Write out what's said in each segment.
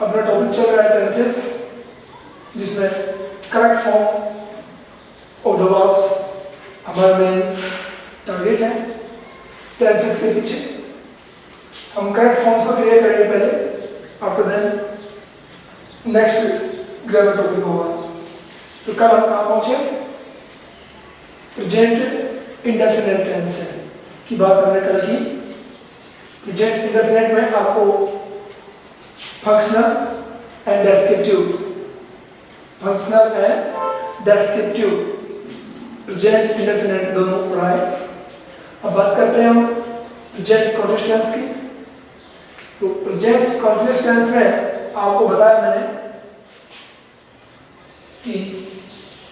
अपना टॉपिक चल रहा है टेंसेस, जिसमें correct form of the verbs हमारा मेन टारगेट है। टेंसेस के पीछे हम करेक्ट फॉर्म्स को क्लियर करेंगे पहले, after then next grammar topic होगा। तो कल हम कहाँ पहुंचे? प्रेजेंट इंडेफिनिट टेंस की बात हमने कल की। प्रेजेंट इंडेफिनिट में आपको functional and descriptive, functional and descriptive present indefinite दोनों पढ़ाए। अब बात करते हैं हम प्रेजेंट कंटीन्यूअस टेंस की। तो प्रेजेंट कंटीन्यूअस टेंस में आपको बताया मैंने कि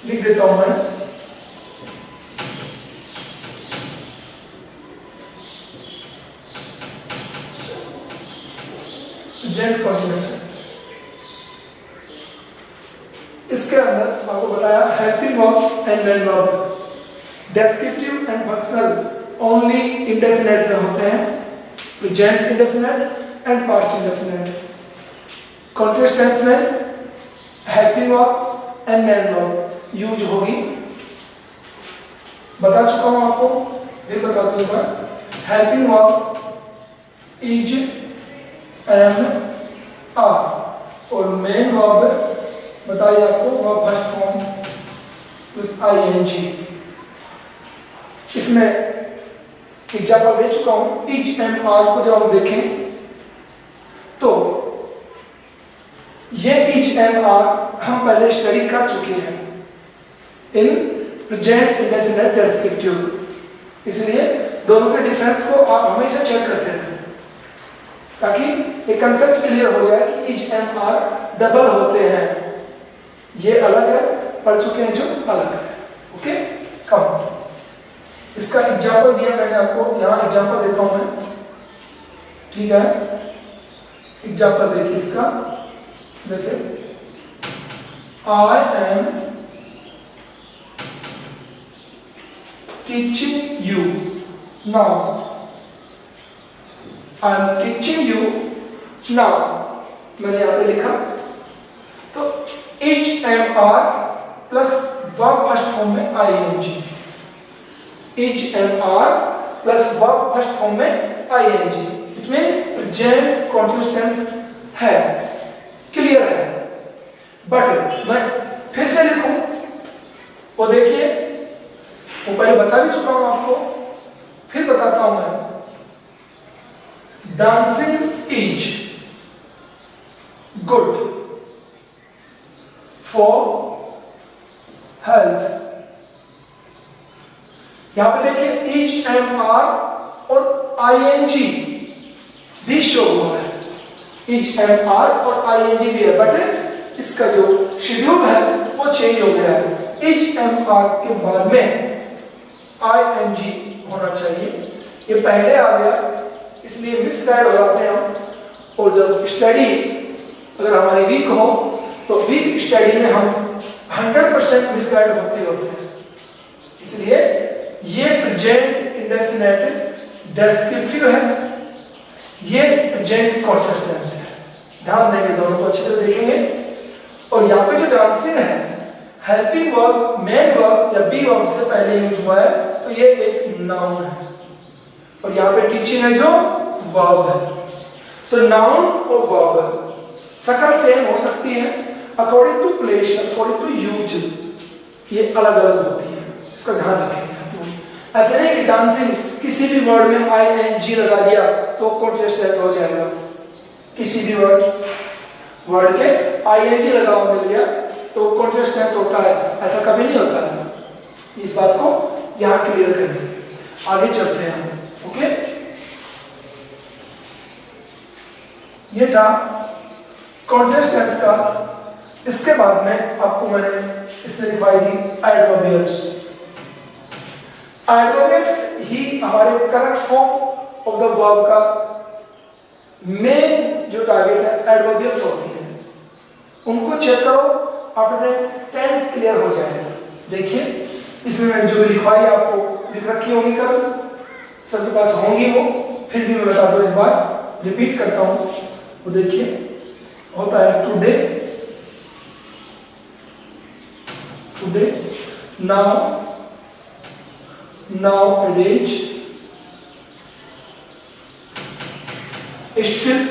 लिख देता हूं मैं, प्रेजेंट कंटीन्यूअस टेंस। इसके अंदर आपको बताया helping verb and main verb, descriptive and functional only indefinite में होते हैं, present indefinite and past indefinite. Continuous tense में helping verb and main verb use होगी। बता चुका हूं आपको, फिर बता दूंगा। Helping verb is, am, are, और मेन वर्ब बताइए आपको verb first form plus ING. इसमें एग्जाम्पल दे चुका हूं। इज, एम, आर को जब हम देखें तो ये इज, एम, आर हम पहले स्टडी कर चुके हैं इन प्रेजेंट इंडेफिनिट डेस्क्रिप्टिव। इसलिए दोनों के डिफरेंस को आप हमेशा चेक करते हैं ताकि एक कंसेप्ट क्लियर हो जाए कि इज, एम, आर डबल होते हैं, ये अलग है, पढ़ चुके हैं जो अलग है। ओके, कम इसका एग्जाम्पल दिया मैंने आपको, यहां एग्जाम्पल देता हूं मैं, ठीक है। एग्जाम्पल देखिए इसका, जैसे I am teaching you now, I am teaching you now, मैंने यहां पे लिखा। तो is, am, are plus verb first form में ING, is, am, are plus verb first form में ING, it means present continuous tense है, clear है। But मैं फिर से लिखूं, वो देखिए, वो पहले बता भी चुका हूं आपको, फिर बताता हूं मैं। Dancing is good for health. यहां पे देखिए इज, एम, आर और आईएनजी भी शो हुआ है, इज, एम, आर और आईएनजी भी है, बट इसका जो शेड्यूल है वो चेंज हो गया है। इज, एम, आर के बाद में आईएनजी होना चाहिए, ये पहले आ गया, इसलिए मिसगाइड हो जाते हैं हम। और जब स्टडी अगर हमारी वीक हो तो वीक स्टडी में हम 100% मिसगाइड होते हैं। इसलिए ये प्रेजेंट इंडेफिनिट डेस्क्रिप्टिव है, ये प्रेजेंट कंटीन्यूअस टेंस है। ध्यान देंगे, दोनों को अच्छे से देखेंगे। और यहाँ पे जो डांसिंग है, हेल्पिंग वर्ब, मेन वर्ब या बी वर्ब से पहले यूज हुआ है, तो ये एक नाउन है। और यहाँ पे टीचिंग है जो वर्ब है। तो नाउन और वर्ब शक्ल सेम हो सकती है, according to place, according to use ये अलग अलग होती है, इसका ध्यान रखेंगे। ऐसे नहीं कि डांसिंग किसी भी वर्ड में आईएनजी लगा दिया तो कंटीन्यूअस टेंस हो जाएगा। किसी भी वर्ड के आईएनजी लगा हुआ मिल गया तो कंटीन्यूअस टेंस होता है, ऐसा कभी नहीं होता है। इस बात को यहां क्लियर करें, आगे चलते हैं हम। ओके, ये था कंटीन्यूअस टेंस का। इसके बाद में आपको मैंने इसमें लिखवाई थी एडवर्बियल्स। एडवर्बियल्स ही हमारे correct form of the verb का मेन जो टारगेट है, एडवर्बियल्स होती है। उनको चेक करो, आफ्टर दैट टेंस क्लियर हो जाएगा। देखिए इसमें मैंने जो भी लिखवाई आपको लिख रखी होगी, कल सबके पास होंगी वो, फिर भी मैं बता दूं, एक बार रिपीट करता हूं। वो देखिए होता है today, today, now, nowadays, still,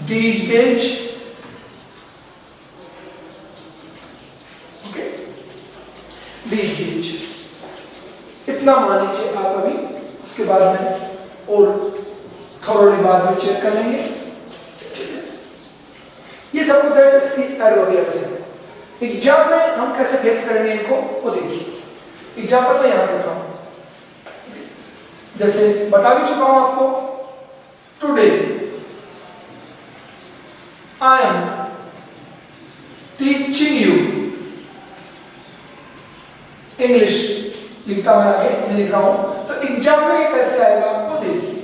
these days, okay, these days। इतना मान लीजिए आप अभी, उसके बाद में और थोड़ी बाद में चेक कर लेंगे। ये सब कुछ इसकी एडवर्बियल्स है। एग्जाम में हम कैसे फेस करेंगे इनको वो देखिए। एग्जाम्पल मैं यहां देता हूं, जैसे बता भी चुका हूं आपको, today I am teaching you English, लिखता मैं आगे नहीं लिख रहा हूं, तो एग्जाम में कैसे आएगा वो देखिए।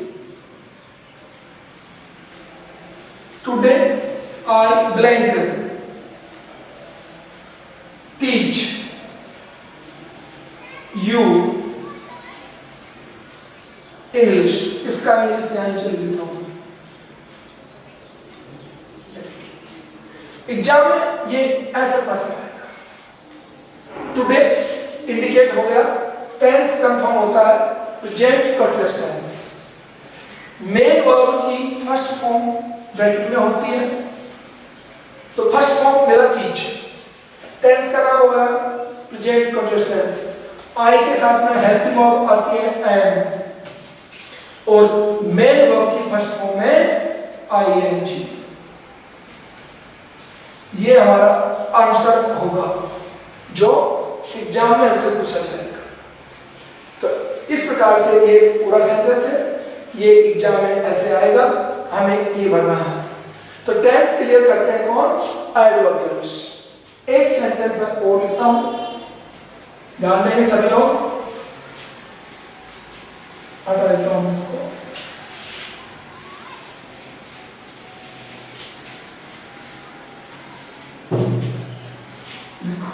Today I blank teach you English, इसका इंग्लिश यहां चल देता हूं। एग्जाम में ये ऐसा प्रश्न आएगा। टुडे इंडिकेट हो गया, टेंस कंफर्म होता है, present continuous tense. Main verb की फर्स्ट फॉर्म ब्रैकेट में होती है, तो फर्स्ट फॉर्म मेरा टीच, टेंस का नाम होगा प्रेजेंट कंटीन्यूअस टेंस। आई के साथ में हेल्पिंग वर्ब आती है एम, और मेन वर्ब की फर्स्ट फॉर्म है आईएनजी। ये हमारा आंसर होगा जो एग्जाम में हमसे पूछा जाएगा। तो इस प्रकार से ये पूरा सेंटेंस है, ये एग्जाम में ऐसे आएगा, हमें ये भरना है। तो टेंस क्लियर करते हैं कौन? एडवर्बियल्स। एक सेंटेंस में और लिखता हूं, ध्यान देंगे सभी लोग। हटा देता हूं इसको। देखो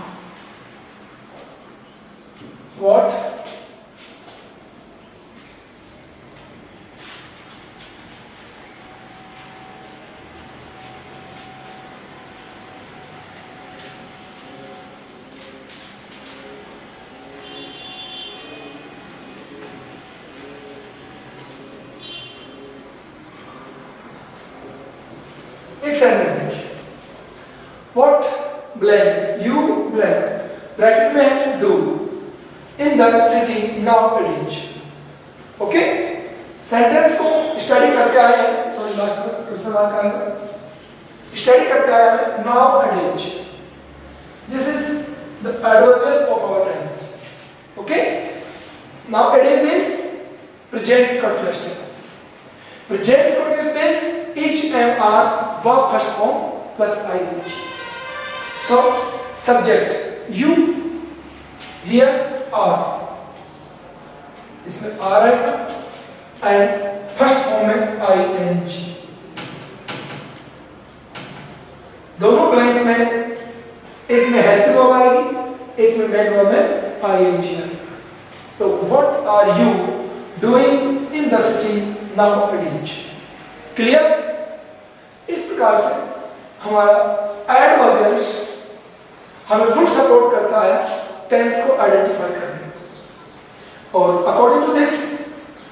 व्हाट एक सेंटेंस देखिए, what blank you blank bracket में है do in the city nowadays. Okay, sentence को स्टडी करके आए हैं, सॉरी लास्ट में क्वेश्चन मार्क आएगा, स्टडी करके आए हैं nowadays. This is the adverbial of our tense. Okay, nowadays means present continuous tense. Present continuous tense each and are verb first form plus ing. So subject you, here are, इसमें are आएगा and first form में ing। दोनों blanks में एक में helping verb आएगी, एक में मेन वर्ब में ing आएगा। तो what are you doing in the city nowadays? Clear? इस प्रकार से हमारा एडवर्बियल्स हमें फुल सपोर्ट करता है टेंस को आइडेंटिफाई करने में, और अकॉर्डिंग टू दिस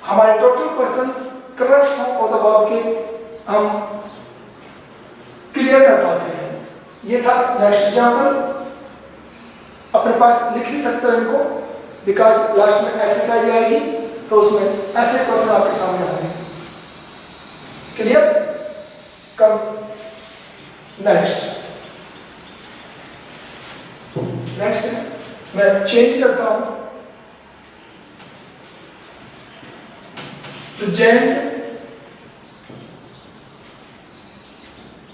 हमारे total questions correct form of the verb के हम क्लियर कर पाते हैं। ये था नेक्स्ट एग्जांपल, अपने पास लिख ही सकते हो इनको, बिकॉज लास्ट में एक्सरसाइज आएगी तो उसमें ऐसे क्वेश्चन आपके सामने होंगे। क्लियर? कम नेक्स्ट मैं चेंज करता हूं, प्रेजेंट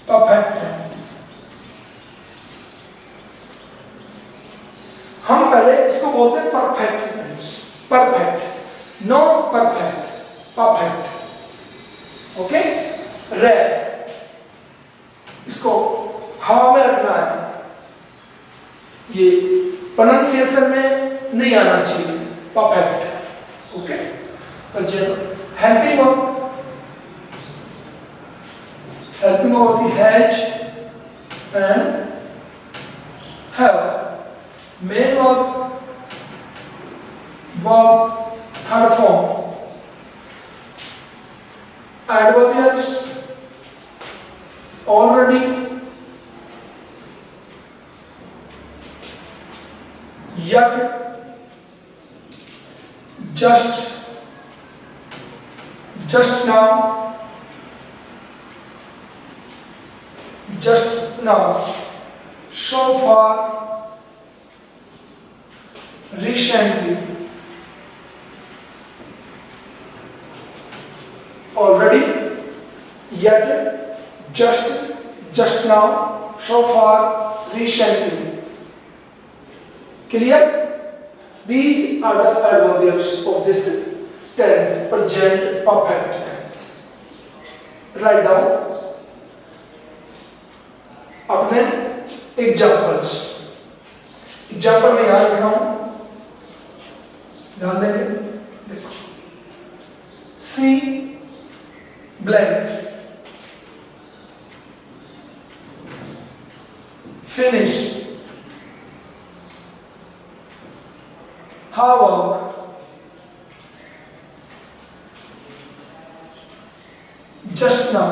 परफेक्ट टेंस। हम पहले इसको बोलते हैं perfect tense, perfect, not perfect, perfect. Okay, रे इसको हवा में रखना है, ये प्रोनाउंसिएशन में नहीं आना चाहिए, perfect. Okay, helping verb helping verb होती है has and have. Main verb third form. Adverbs already, yet, just now, so far, recently, already, yet, just now, so far, recently. Clear? These are the adverbials of this tense, present perfect tense. Write down अपने examples. Example में याद रखना हूं, ध्यान देंगे। देखो, she blank finish, her work, just now,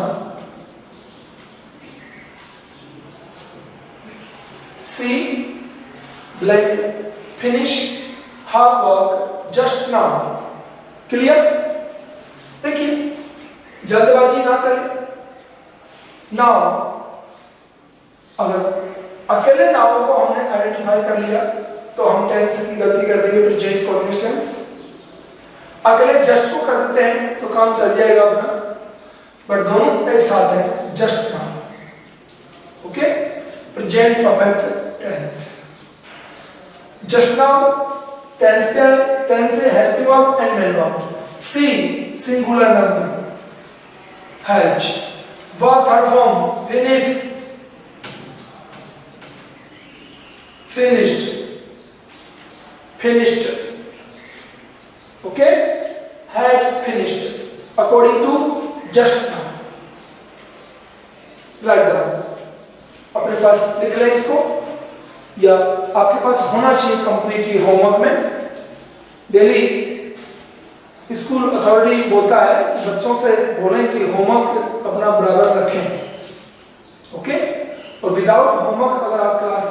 see blank finish her work just now। Clear? देखिए, जल्दबाजी ना करें। नाउ, अगर अकेले नाउ को हमने आइडेंटिफाई कर लिया तो हम टेंस की गलती कर देंगे, प्रेजेंट कंटीन्यूअस टेंस। अगले जस्ट को कर देते हैं तो काम चल जाएगा अपना, बट दोनों एक साथ हैं, just now. Okay, present perfect tense. Just now tense क्या है? टेंस है helping verb and main verb. See singular number, has verb third form, finished, okay, has finished according to just now। write down, अपने पास लिख लें इसको, या आपके पास होना चाहिए कंप्लीटली होमवर्क में। डेली स्कूल अथॉरिटी बोलता है बच्चों से बोलें कि होमवर्क अपना बराबर रखें, ओके। और विदाउट होमवर्क अगर आप क्लास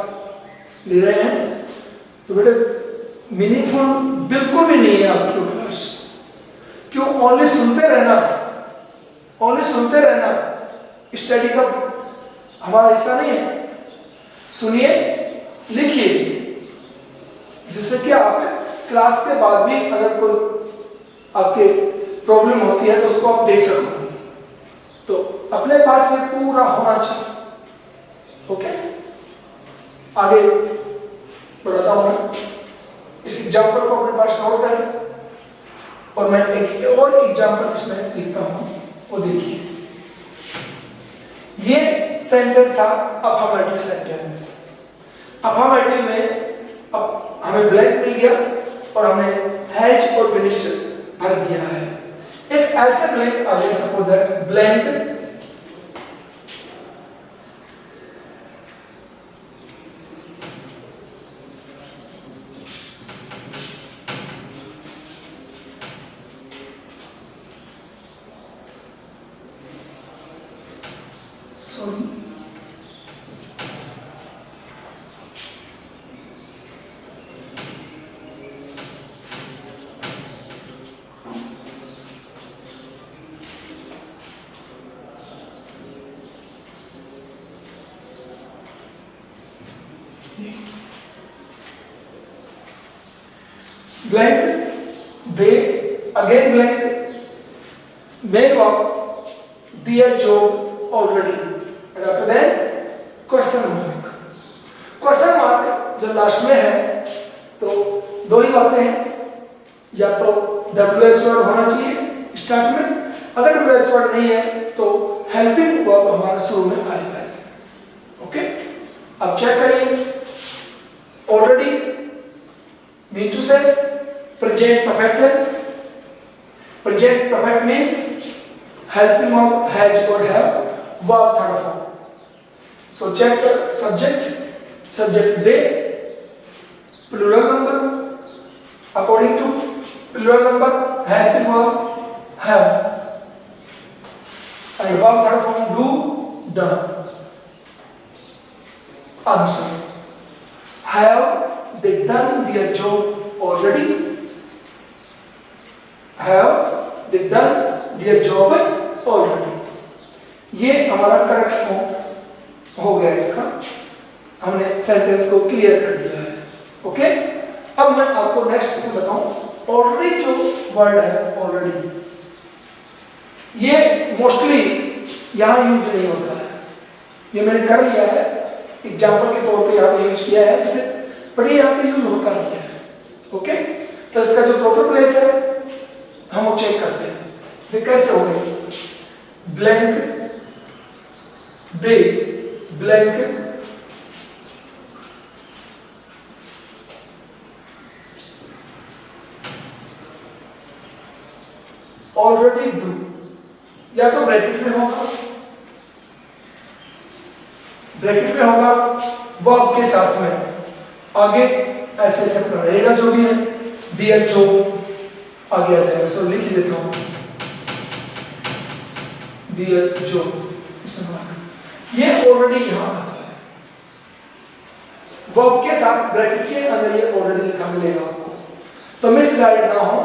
ले रहे हैं तो बेटे मीनिंगफुल बिल्कुल भी नहीं है आपकी क्लास। क्यों? ओनली सुनते रहना स्टडी का हमारा हिस्सा नहीं है। सुनिए, लिखिए, जिससे कि आप क्लास के बाद भी अगर कोई आपके प्रॉब्लम होती है तो उसको आप देख सको। तो अपने पास ये पूरा होना चाहिए, ओके। आगे बढ़ाता हूं मैं। इस एग्जाम्पल को अपने पास नोट करें और मैं एक और एग्जाम्पल इसमें लिखता हूं, वो देखिए। ये सेंटेंस था अफर्मेटिव सेंटेंस। अफर्मेटिव में अब हमें ब्लैंक मिल गया और हमने हैज और फिनिश्ड भर दिया है। एक ऐसे ब्लैंक आ गया, suppose that blank blank, they, again blank, main verb, their job already, and after that question mark। Question mark जब लास्ट में है तो दो ही बातें हैं, या तो WH वर्ड होना चाहिए स्टार्ट में, अगर WH वर्ड नहीं है तो हेल्पिंग वर्ब हमारा शुरू में आएगा ऐसे, ओके। अब चेक करिए, ऑलरेडी मीन टू से present perfect tense। present perfect means helping verb has or have, verb third form. So check subject they, plural number according to plural number, helping verb have, and verb third form do, done. Answer: have they done their job already? Have they done their job already? ये हमारा correct form हो गया इसका, हमने sentence को clear कर दिया है। ओके, अब मैं आपको नेक्स्ट इसमें बताऊं ऑलरेडी जो वर्ड है ऑलरेडी, ये मोस्टली यहां यूज नहीं होता है, ये मैंने कर लिया है एग्जाम्पल के तौर पे यहाँ पे यूज किया है, बट ये यहाँ पे यूज होता नहीं है। ओके, तो इसका जो प्रॉपर प्लेस है हम वो चेक करते हैं। फिर कैसे हो गए, blank they, blank already do, या तो ब्रैकेट में होगा, ब्रैकेट में होगा वर्ब के साथ में, आगे ऐसे ऐसे अपना रहेगा जो भी है, डियर जो आगे आ जाएगा। सो लिख देता हूं डियर जो, ये ऑलरेडी यहां आता है, वर्ब के साथ ब्रैकेट के अंदर ये ऑलरेडी लिखा मिलेगा आपको, तो मिसगाइड ना हो,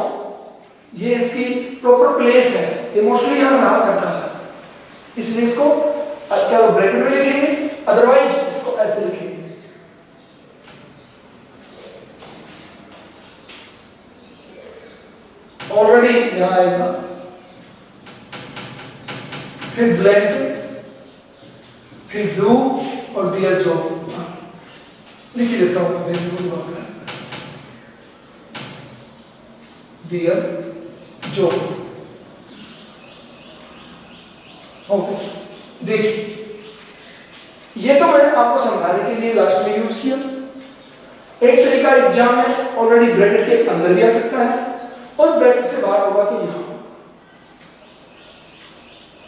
ये इसकी प्रॉपर प्लेस है, ये मोस्टली यहां रहा करता है, इसलिए इसको क्या ब्रैकेट में लिखेंगे, अदरवाइज इसको ऐसे लिखेंगे। ऑलरेडी यहां आएगा, फिर ब्लैंक, फिर डू और डियर जो, लिख देता हूं डियर जो। ओके, देखिए ये तो मैंने आपको समझाने के लिए लास्ट में यूज किया। एक तरीका एग्जाम में ऑलरेडी ब्रैकेट के अंदर भी आ सकता है और ब्रैकेट से बाहर होगा तो यहां।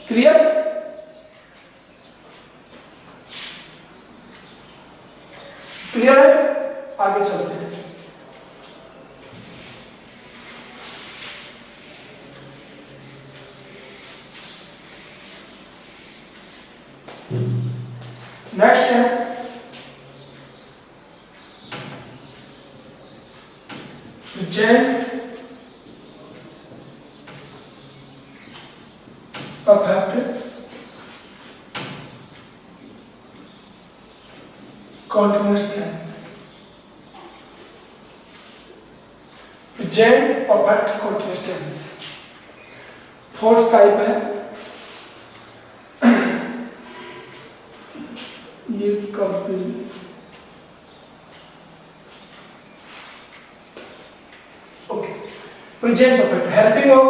क्लियर? क्लियर है? आगे चलते हैं। नेक्स्ट है present perfect continuous tense, present perfect continuous tense। Fourth type है ये Kapil, okay, present perfect helping verb,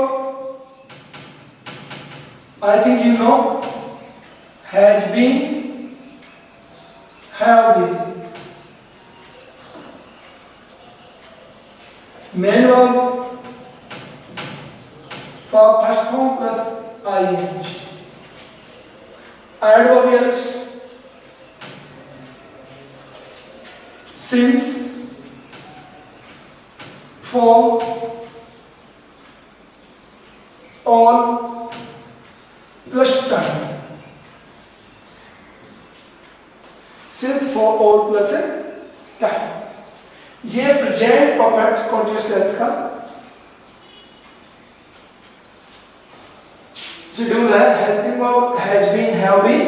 I think you know, has been, have been. Main verb for first form plus ing, adverbials since, for, all plus time, since, for, all plus time। ये present perfect continuous tense का schedule है। Helping verb has been, have been,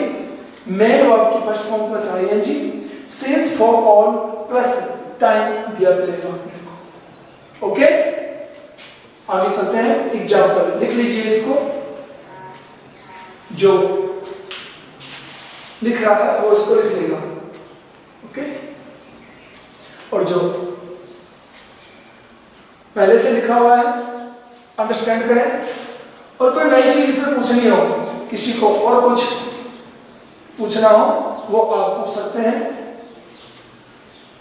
main verb की first form plus ing, since, for, all plus time दिया मिलेगा अपने को। Okay, आगे चलते हैं। एग्जाम्पल लिख लीजिए इसको, जो लिख रहा है वो इसको लिख लेगा। ओके, और जो पहले से लिखा हुआ है अंडरस्टैंड करें, और कोई नई चीज से पूछनी हो, किसी को और कुछ पूछना हो वो आप पूछ सकते हैं,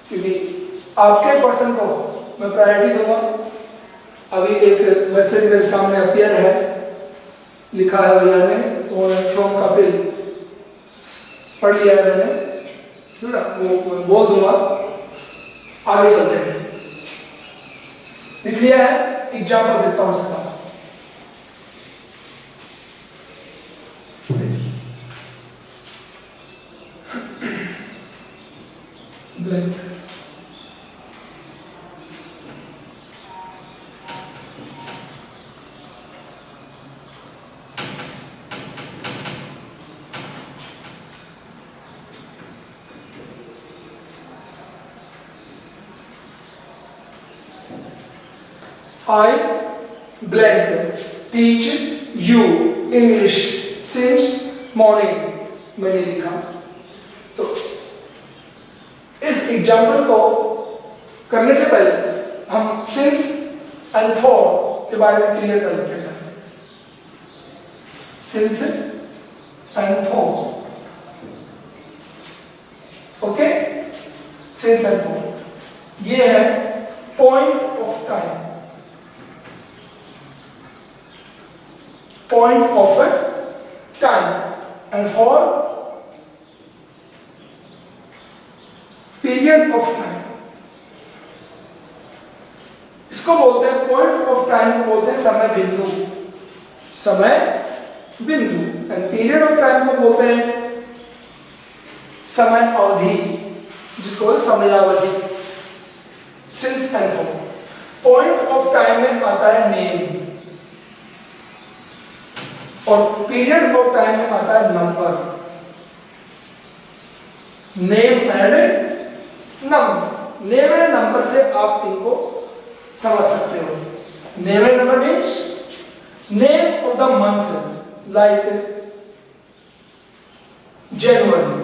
क्योंकि आपके पर्सन को मैं प्रायोरिटी दूंगा। अभी एक मैसेज मेरे सामने अपीयर है, लिखा है भैया ने, फ्रॉम कपिल, पढ़ लिया है मैंने, ठीक है, वो बोल दूंगा। आगे चलते हैं, लिख लिया है, एग्जाम्पल देता हूं इसका। Blank. I blank teach you English since morning, मैंने लिखा। तो इस एग्जाम्पल को करने से पहले हम since and for के बारे में क्लियर कर लेते हैं। since and for, okay, since and for, ये है point of time, point of a time, and for period of time। इसको बोलते हैं पॉइंट ऑफ टाइम को बोलते हैं समय बिंदु, समय बिंदु, एंड पीरियड ऑफ टाइम को बोलते हैं समय अवधि, जिसको बोलते हैं समयावधि। Since and for, point of time में आता है नेम, और पीरियड ऑफ टाइम में आता है number. Name and number, name and number से आप इनको समझ सकते हो। Name and number means name of the month like January,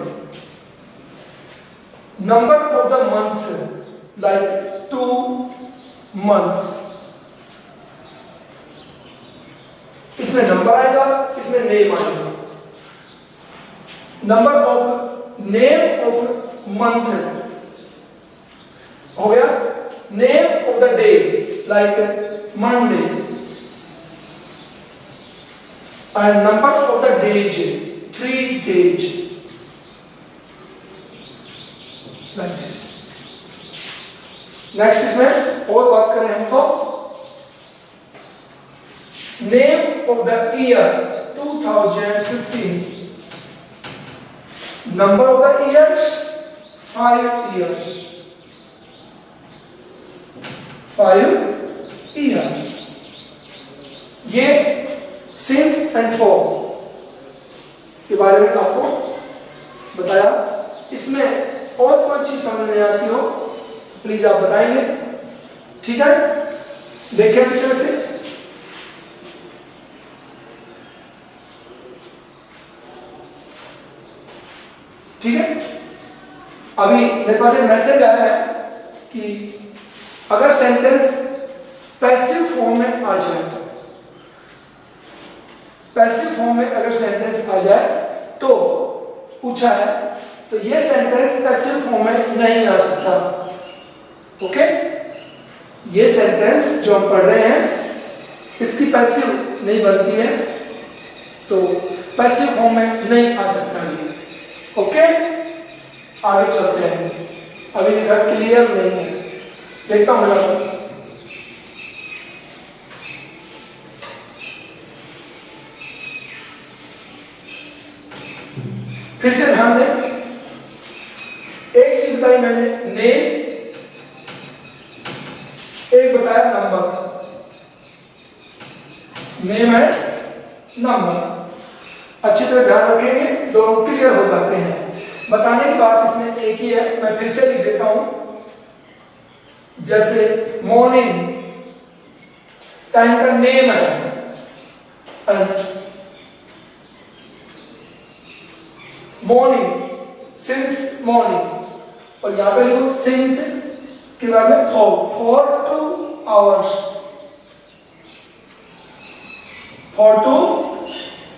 number of the months like 2 months। इसमें नंबर आएगा, इसमें नेम आएगा। Number of name of month हो गया, name of the day like Monday, and number of the days 3 days like this. Next इसमें और बात करें हम तो name of the year 2015, number of the years 5 years, 5 years। ये since and for के बारे में आपको बताया। इसमें और कोई चीज समझ में आती हो प्लीज आप बताएंगे, ठीक है? देखें अच्छी तरह से। ठीक है, अभी मेरे पास एक मैसेज आया है कि अगर सेंटेंस पैसिव फॉर्म में आ जाए, पैसिव फॉर्म में अगर सेंटेंस आ जाए तो पूछा है, तो ये सेंटेंस पैसिव फॉर्म में नहीं आ सकता। ओके, ये सेंटेंस जो हम पढ़ रहे हैं इसकी पैसिव नहीं बनती है, तो पैसिव फॉर्म में नहीं आ सकता ये। ओके, आगे चलते हैं। अभी लिखा क्लियर नहीं है, देखता हूं मैं। फिर से ध्यान दें, एक चीज बताई मैंने नेम, एक बताया नंबर, नेम है नंबर। अच्छी तरह ध्यान रखेंगे, दोनों क्लियर हो जाते हैं। बताने की बात इसमें एक ही है, मैं फिर से लिख देता हूं। जैसे मॉर्निंग टाइम का नेम है, मॉर्निंग, सिंस मॉर्निंग, और यहां पे लिखो सिंस के बाद में फॉर 2 hours, फॉर 2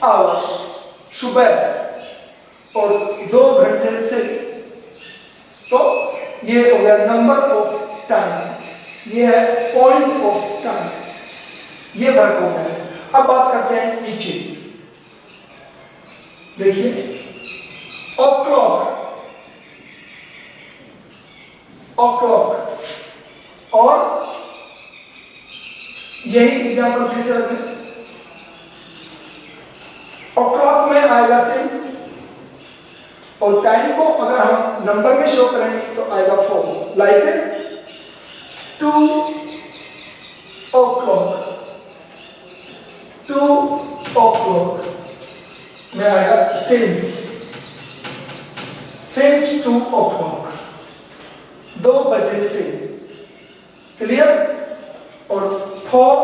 hours, सुबह और 2 घंटे से। तो ये हो गया नंबर ऑफ टाइम, ये है पॉइंट ऑफ टाइम, ये वर्क हो गया। अब बात करते हैं नीचे, देखिए o'clock, o'clock। और यही एग्जाम्पल फिर से रखें, o'clock में आएगा सिंस, और टाइम को अगर हम नंबर में शो करेंगे तो आएगा 4, लाइक 2 o'clock, 2 o'clock में आएगा since 2 o'clock, 2 बजे से। क्लियर? और for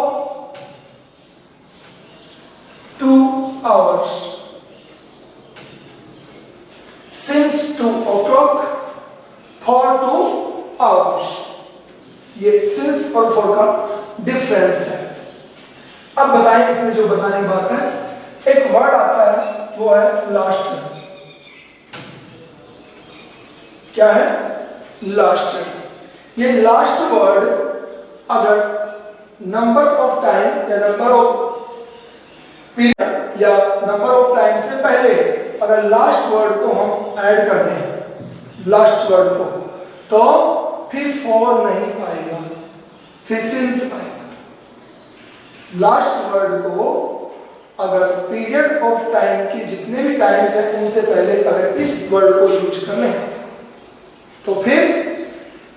2 hours, since 2 o'clock, for 2 hours। ये since और for का डिफरेंस है। अब बताएं इसमें जो बताने की बात है, एक वर्ड आता है वो है लास्ट। क्या है? लास्ट। ये लास्ट वर्ड अगर नंबर ऑफ टाइम या नंबर ऑफ पीरियड या नंबर ऑफ टाइम से पहले अगर लास्ट वर्ड को हम ऐड कर दें, लास्ट वर्ड को, तो फिर फॉर नहीं आएगा, फिर सिंस आएगा। लास्ट वर्ड को अगर पीरियड ऑफ टाइम की जितने भी टाइम्स हैं उनसे पहले अगर इस वर्ड को यूज कर लें तो फिर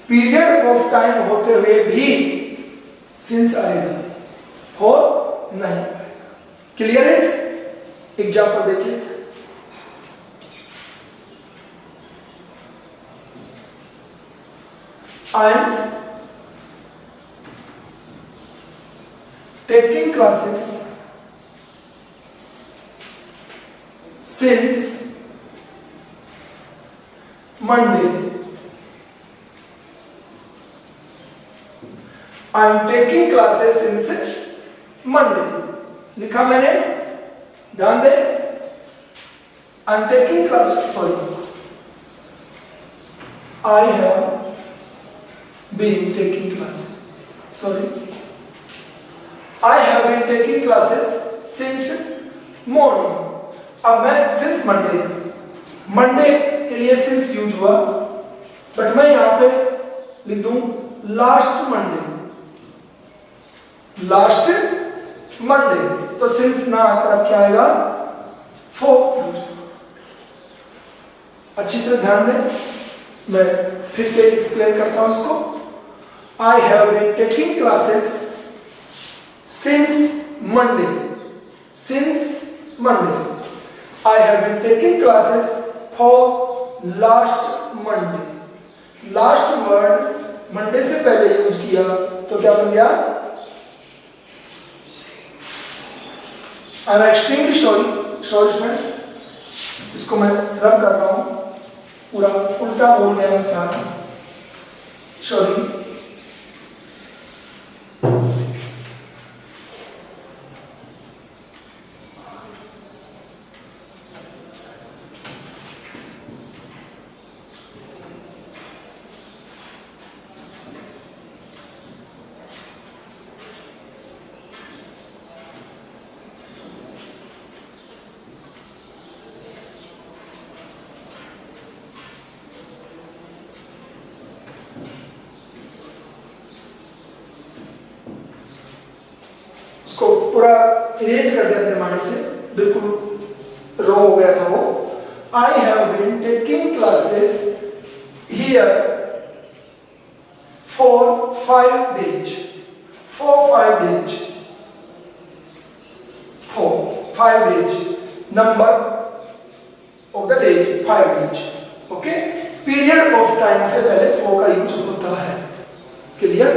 पीरियड ऑफ टाइम होते हुए भी सिंस आएगा, फॉर नहीं आएगा। Clear it? एग्जाम्पल देखिए इसे। I am taking classes since Monday. I am taking classes since Monday. लिखा मैंने, ध्यान दें। I am taking classes, sorry, I have been taking classes, sorry, I have been taking classes since morning। अब मैं since Monday के लिए since use हुआ, but मैं यहां पे लिख दूं लास्ट मंडे, तो since ना आकर अब क्या आएगा, for यूज। अच्छी तरह ध्यान दें, मैं फिर से एक्सप्लेन करता हूं इसको। I have been taking classes since Monday. I have been taking classes for last Monday. Last word Monday से पहले यूज किया तो क्या बन गया? I am extremely sorry students, इसको मैं रब करता हूँ, पूरा उल्टा बोल गया मैं सारा, सॉरी। उसको पूरा इरेज कर दे अपने माइंड से, बिल्कुल रॉन्ग हो गया था वो। I have been taking classes here for 5 days. For 5 days. For 5 days. Number of the days 5 days. Okay? Period of time से पहले for का यूज होता है। क्लियर?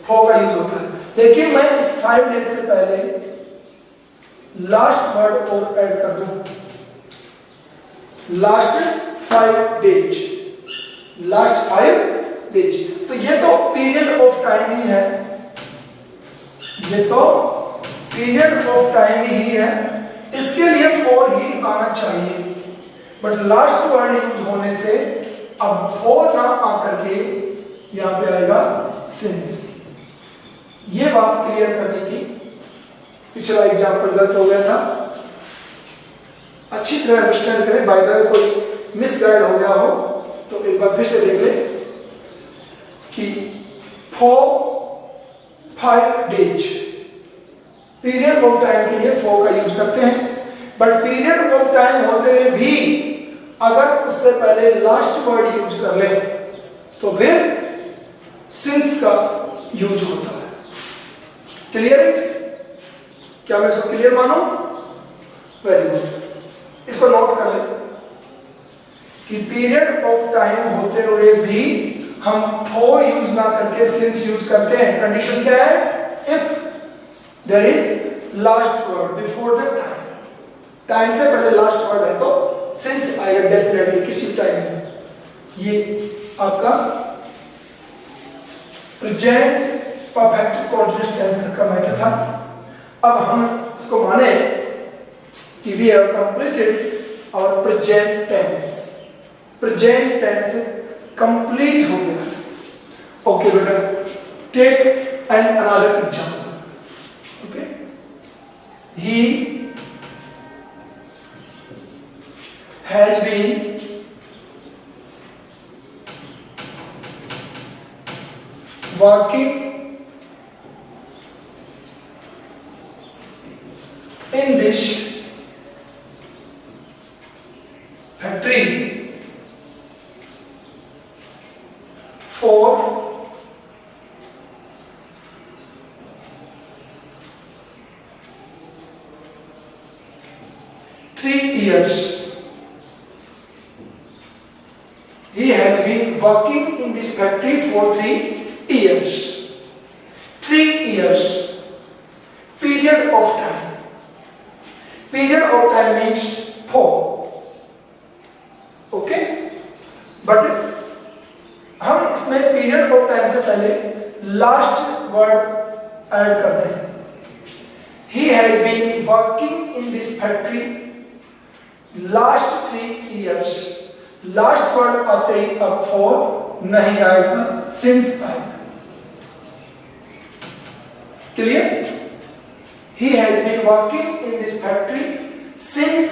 for का यूज होता है। लेकिन मैं इस 5 डेज से पहले लास्ट वर्ड और ऐड कर दूं, लास्ट 5 डेज, लास्ट 5 डेज। तो ये तो पीरियड ऑफ टाइम ही है, ये तो पीरियड ऑफ टाइम ही है, इसके लिए फॉर ही आना चाहिए, बट लास्ट वर्ड यूज होने से अब फॉर ना आकर के यहां पे आएगा सिंस। ये बात क्लियर करनी थी, पिछला एग्जाम्पल गलत हो गया था। अच्छी तरह अंडरस्टैंड करें। बाय द वे कोई मिसगाइड हो गया हो तो एक बार फिर से देख लें कि 4-5 डेज पीरियड ऑफ टाइम के लिए 4 का यूज करते हैं, बट पीरियड ऑफ टाइम होते हुए भी अगर उससे पहले लास्ट वर्ड यूज कर ले तो फिर सिंस का यूज होता है। Clear it? क्या मैं इसको क्लियर मानो? Very good. इसको नोट कर ले कि पीरियड ऑफ टाइम होते हुए भी हम फॉर यूज ना करके सिंस यूज करते हैं। कंडीशन क्या है? If there is last word before the time, time से पहले लास्ट वर्ड है तो सिंस आएगा डेफिनेटली किसी टाइम में। ये आपका प्रेजेंट परफेक्ट कॉन्टिन्यूअस टेंस का मैटर था। अब हम इसको माने कि we have completed our present tense. Present tense complete हो गया। ओके बेटा, take an another example. Okay, he has been working in this factory for 3 years. He has been working in this factory for 3 years. 3 years. Period of time. Period of time means 4. Okay? But if हम इसमें period of time से पहले last word add करते हैं, he has been working in this factory last 3 years. Last word आते ही अब for नहीं आएगा, सिंस आएगा। Clear? He has been working in this factory since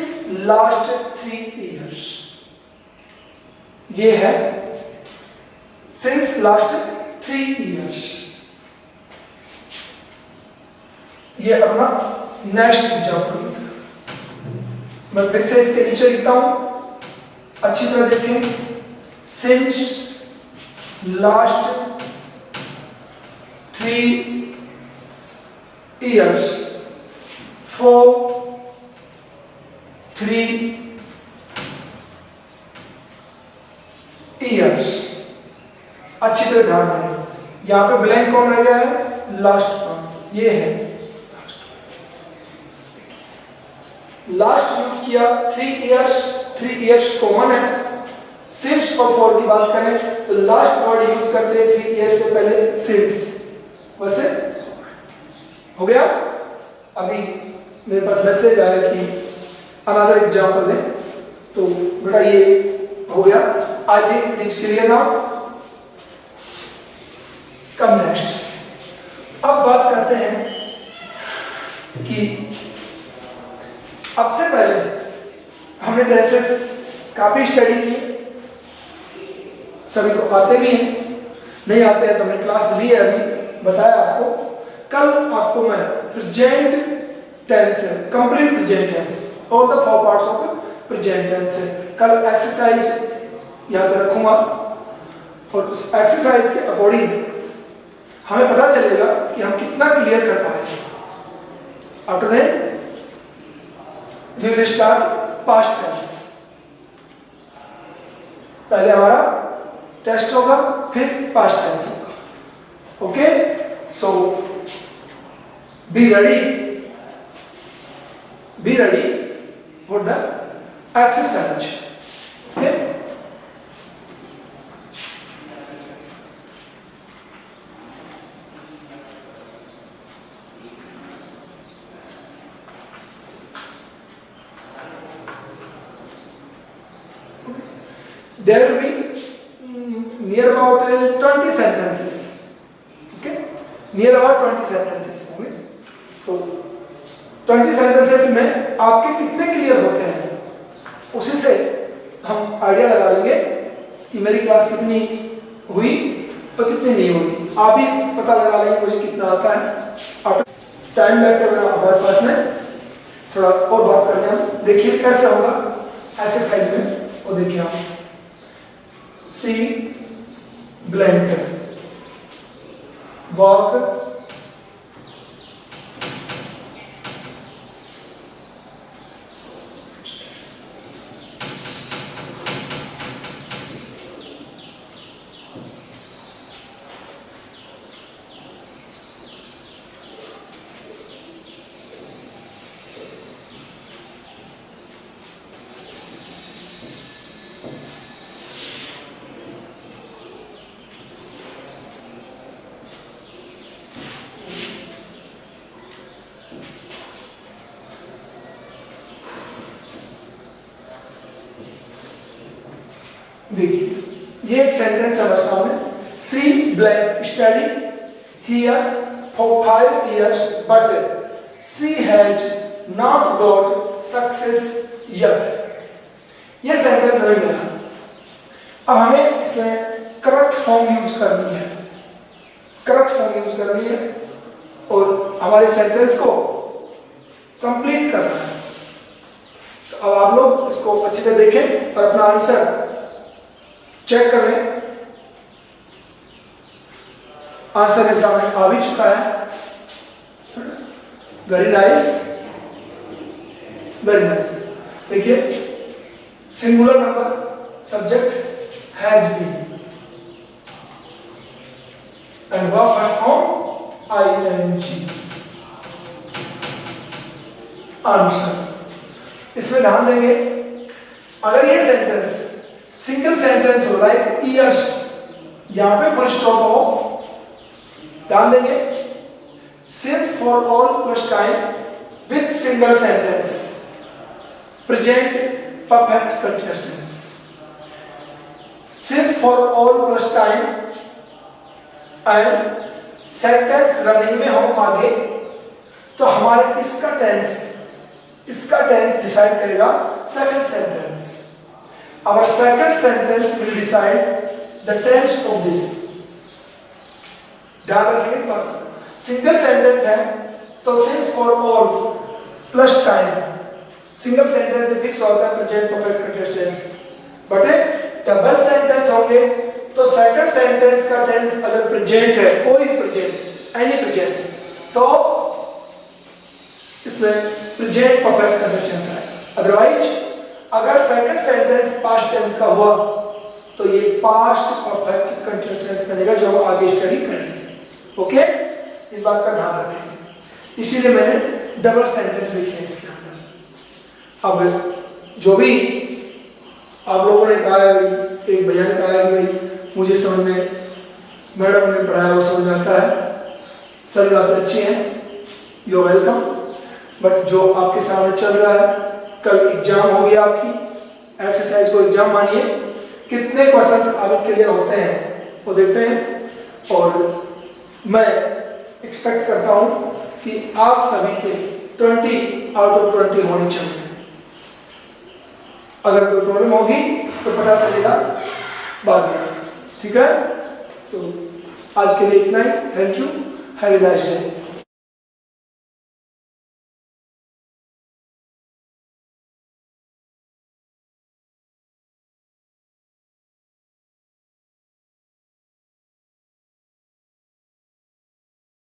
last 3 years। ये है सिंस लास्ट 3 years। ये अपना नेक्स्ट एग्जाम्पल। मैं फिर से इसके नीचे लिखता हूं, अच्छी तरह देखें। Since last 3 years, for 3 years। अच्छी तरह ध्यान दें, यहां पे ब्लैंक कौन रह गया है? Last part. ये है लास्ट यूज किया 3 years। 3 years कॉमन है। सिंस और फॉर की बात करें तो लास्ट वर्ड यूज करते हैं 3 years से पहले सिंस। वैसे हो गया। अभी मेरे पास मैसेज आया कि अनदर एग्जांपल दे, तो बेटा ये हो गया। I think it is clear now. Come next. अब बात करते हैं कि अब से पहले हमने टेंसेस काफी स्टडी की, सभी को आते भी हैं, नहीं आते हैं तो हमने क्लास ली है, अभी बताया आपको। कल आपको मैं प्रेजेंट टेंस है, complete present tense, all the 4 parts of present tense है, कल एक्सरसाइज यहाँ पे रखूंगा और उस एक्सरसाइज के अकॉर्डिंग हमें पता चलेगा कि हम कितना क्लियर कर पाए। After that we will start past tense। पहले हमारा टेस्ट होगा, फिर पास्ट टेंस होगा। Okay, so be ready for the exercise. Okay, there will be near about 20 sentences। okay, near about 20 sentences होंगे। तो 20 sentences में आपके कितने क्लियर होते हैं हम आइडिया लगा लेंगे कि मेरी क्लास कितनी हुई और कितनी नहीं हुई। आप ही पता लगा लेंगे मुझे कितना आता है। टाइम लेफ्ट है हमारे पास में, थोड़ा और बात करने हम। देखिए कैसे होगा एक्सरसाइज में, और देखिए हम सी ब्लैंक वॉक देखिए ये एक सेंटेंस है हमारे सामने। She blank study here for 5 years but she had not got success yet. ये सेंटेंस हमें मिला। अब हमें इसमें करेक्ट फॉर्म यूज करनी है, करेक्ट फॉर्म यूज करनी है और हमारे सेंटेंस को कंप्लीट करना है। तो अब आप लोग इसको अच्छे से देखें और अपना आंसर चेक कर लें। आंसर मेरे सामने आ भी चुका है। Very nice, very nice. देखिए singular number, subject has been and verb first form I N G. Answer इसमें ध्यान देंगे, अगर ये सेंटेंस सिंगल सेंटेंस हो लाइक ईयर्स, यहां पे फुल स्टॉप हो, ध्यान देंगे since for all plus time with single sentence present perfect continuous tense. Since for all plus time and sentence running में हो आगे, तो हमारे इसका टेंस डिसाइड करेगा second sentence. Our second sentence will decide the tense of this. ध्यान रखिए इस बात को। सिंगल सेंटेंस है तो since for all plus time, single sentence में फिक्स होता है present perfect continuous tense. But double sentence होंगे तो सेकंड सेंटेंस का टेंस अगर प्रेजेंट है, कोई प्रेजेंट, एनी प्रेजेंट, तो इसमें प्रेजेंट परफेक्ट कंटीन्यूअस टेंस है। अदरवाइज अगर सेकंड सेंटेंस पास्ट टेंस का हुआ तो ये पास्ट परफेक्ट कंटीन्यूअस टेंस बनेगा, जो हम आगे स्टडी करेंगे। ओके, इस बात का ध्यान रखेंगे। इसीलिए मैंने डबल सेंटेंस लिखे हैं इसके अंदर। अब जो भी आप लोगों ने कहा है, एक भैया ने कहा है कि भाई मुझे समझ में, मैडम ने पढ़ाया वो समझ में आता है, सभी बातें अच्छी हैं, यू आर वेलकम। बट जो आपके सामने चल रहा है, कल एग्जाम हो गया आपकी, एक्सरसाइज को एग्जाम मानिए, कितने क्वेश्चंस आगे क्लियर होते हैं वो देखते हैं। और मैं एक्सपेक्ट करता हूं कि आप सभी के 20 out of 20 होने चाहिए। अगर कोई प्रॉब्लम होगी तो पता चलेगा बाद में, ठीक है। तो आज के लिए इतना ही। Thank you, have a nice day.